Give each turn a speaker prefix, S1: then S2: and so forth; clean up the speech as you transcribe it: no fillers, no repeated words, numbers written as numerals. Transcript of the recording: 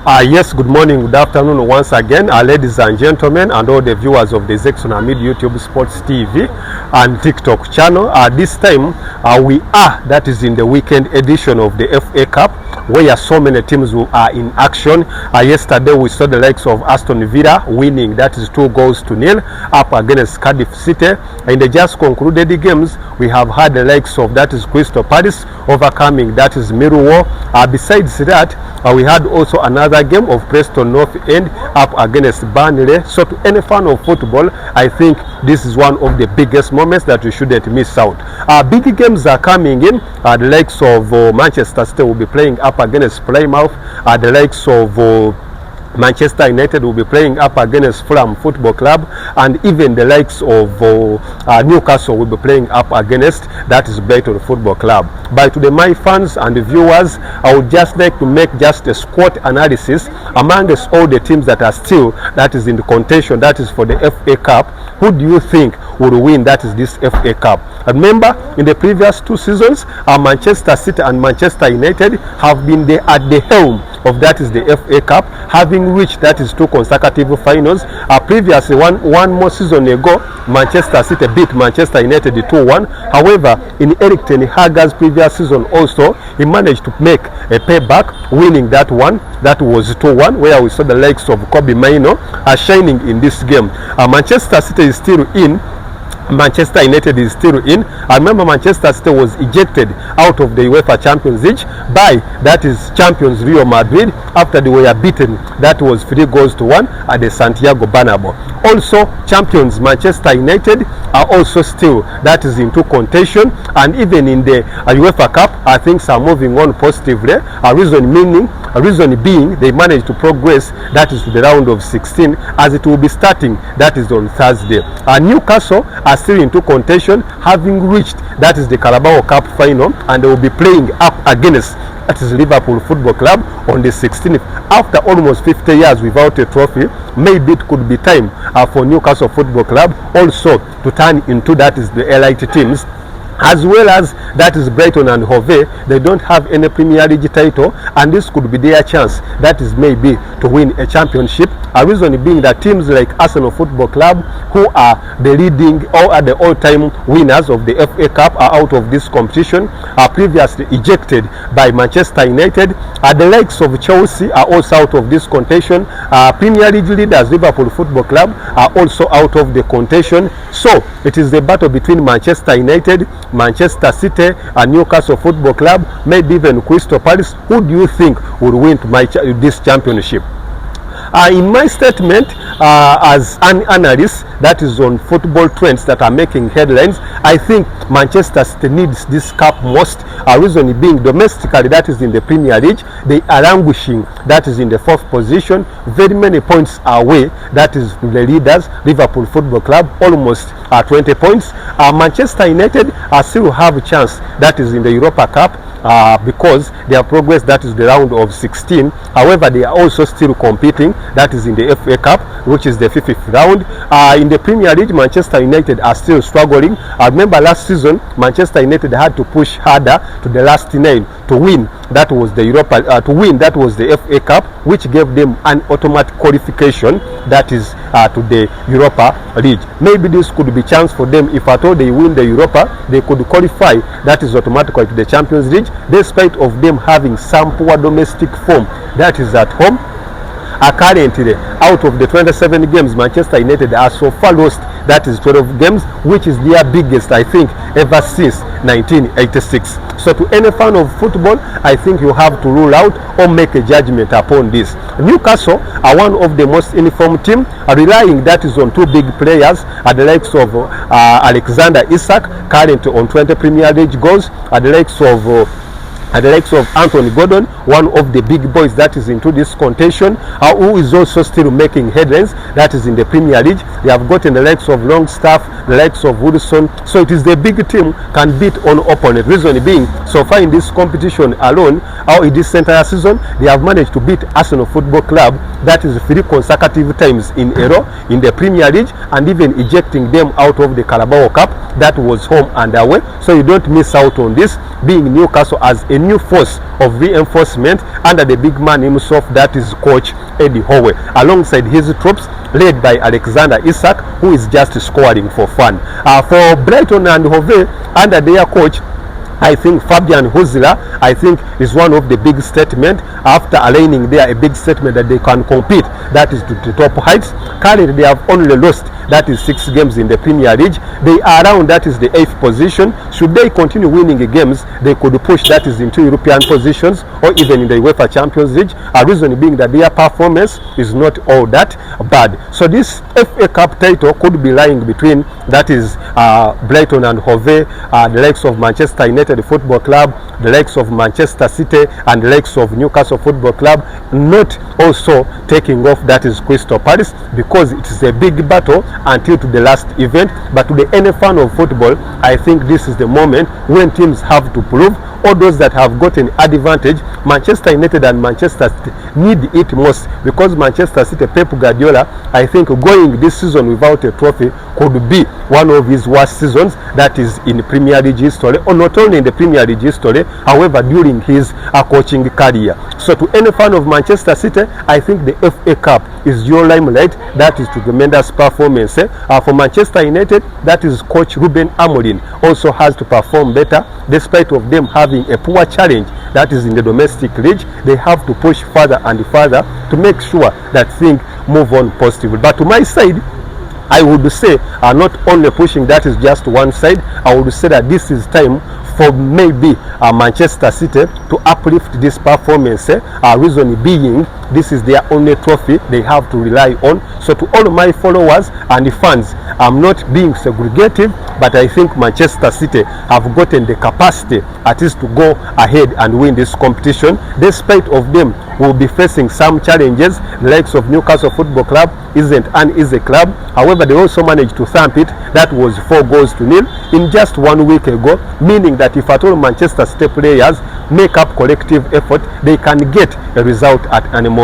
S1: Yes, good morning, good afternoon once again, ladies and gentlemen, and all the viewers of the Zexon Amid YouTube Sports TV and TikTok channel. This time we are, that is in the weekend edition of the FA Cup, where so many teams are in action. Yesterday we saw the likes of Aston Villa winning, that is 2-0 up against Cardiff City. In the just concluded games, we have had the likes of, that is Crystal Palace overcoming, that is Millwall. Besides that, we had also another game of Preston North End up against Burnley. So to any fan of football, I think this is one of the biggest moments that we shouldn't miss out. Big games are coming in. The likes of Manchester City will be playing up against Plymouth. The likes of Manchester United will be playing up against Fulham Football Club, and even the likes of Newcastle will be playing up against, that is Brighton Football Club. But to my fans and the viewers, I would just like to make just a squad analysis amongst all the teams that are still, that is in the contention, that is for the FA Cup. Who do you think will win, that is this FA Cup? Remember, in the previous two seasons, Manchester City and Manchester United have been there at the helm of, that is the FA Cup, having reached, that is 2 consecutive finals. Previously, one more season ago, Manchester City beat Manchester United 2-1. However, in Eric Ten Hag's previous season also, he managed to make a payback, winning that one. That was 2-1, where we saw the likes of Kobe Mainoo shining in this game. Manchester City is still in. Manchester United is still in. I remember Manchester City was ejected out of the UEFA Champions League by, that is champions Real Madrid, after they were beaten, that was 3-1 at the Santiago Bernabeu. Also, champions Manchester United are also still, that is into contention, and even in the UEFA Cup, things are moving on positively. Reason being they managed to progress, that is to the round of 16, as it will be starting, that is on Thursday. Newcastle are still into contention, having reached, that is the Carabao Cup final, and they will be playing up against, that is Liverpool Football Club on the 16th. After almost 50 years without a trophy, maybe it could be time for Newcastle Football Club also to turn into, that is the elite teams. As well as, that is Brighton and Hove, they don't have any Premier League title, and this could be their chance, that is maybe to win a championship. A reason being that teams like Arsenal Football Club, who are the leading or are the all-time winners of the FA Cup, are out of this competition, are previously ejected by Manchester United. The likes of Chelsea are also out of this contention. Premier League leaders Liverpool Football Club are also out of the contention. So it is the battle between Manchester United, Manchester City, and Newcastle Football Club, maybe even Crystal Palace. Who do you think will win this championship? In my statement, as an analyst that is on football trends that are making headlines, I think Manchester City needs this cup most. Reason being, domestically, that is in the Premier League, they are languishing, that is in the 4th position, very many points away, that is the leaders, Liverpool Football Club, almost 20 points. Manchester United still have a chance, that is in the Europa Cup, because they have progressed, that is the round of 16. However, they are also still competing, that is in the FA Cup, which is the 5th round. In the Premier League, Manchester United are still struggling. Remember last season, Manchester United had to push harder to the last 9 to win, that was the that was the FA Cup, which gave them an automatic qualification, that is to the Europa League. Maybe this could be chance for them. If at all they win the Europa, they could qualify, that is automatically to the Champions League, despite of them having some poor domestic form, that is at home. Currently, out of the 27 games, Manchester United are so far lost, that is 12 games, which is their biggest, I think, ever since 1986. So to any fan of football, I think you have to rule out or make a judgment upon this. Newcastle are one of the most informed teams, relying, that is on 2 big players, the likes of Alexander Isak, currently on 20 Premier League goals, the likes of Anthony Gordon, one of the big boys that is into this contention, who is also still making headlines, that is in the Premier League. They have gotten the likes of Longstaff, the likes of Woodson. So it is the big team can beat on opponent. Reason being, so far in this competition alone, in this entire season, they have managed to beat Arsenal Football Club, that is 3 consecutive times in a row in the Premier League, and even ejecting them out of the Carabao Cup, that was home and away. So you don't miss out on this, being Newcastle as a a new force of reinforcement under the big man himself, that is coach Eddie Howe, alongside his troops led by Alexander Isak, who is just scoring for fun. For Brighton and Hove, under their coach, I think Fabian Huzila, I think, is one of the big statement after aligning there, a big statement that they can compete, that is to the top heights. Currently they have only lost, that is 6 games in the Premier League. They are around, that is the 8th position. Should they continue winning games, they could push, that is into European positions or even in the UEFA Champions League. A reason being that their performance is not all that bad. So this FA Cup title could be lying between, that is Brighton and Hove, the likes of Manchester United Football Club, the likes of Manchester City, and the likes of Newcastle Football Club, not also taking off, that is Crystal Palace, because it is a big battle until to the last event. But to the any fan of football, I think this is the moment when teams have to prove. All those that have gotten advantage, Manchester United and Manchester City need it most, because Manchester City, Pep Guardiola, I think going this season without a trophy could be one of his worst seasons, that is in Premier League history, or not only in the Premier League history, however during his coaching career. So to any fan of Manchester City, I think the FA Cup is your limelight, that is to tremendous performance. For Manchester United, that is coach Ruben Amorim also has to perform better, despite of them having a poor challenge, that is in the domestic league. They have to push further and further to make sure that things move on positively. But to my side, I would say not only pushing, that is just one side. I would say that this is time for maybe Manchester City to uplift this performance. Reason being, this is their only trophy they have to rely on. So to all my followers and fans, I'm not being segregative, but I think Manchester City have gotten the capacity at least to go ahead and win this competition. Despite of them will be facing some challenges, the likes of Newcastle Football Club isn't an easy club. However, they also managed to thump it. That was 4-0 in just 1 week ago, meaning that if at all Manchester City players make up collective effort, they can get a result at any moment.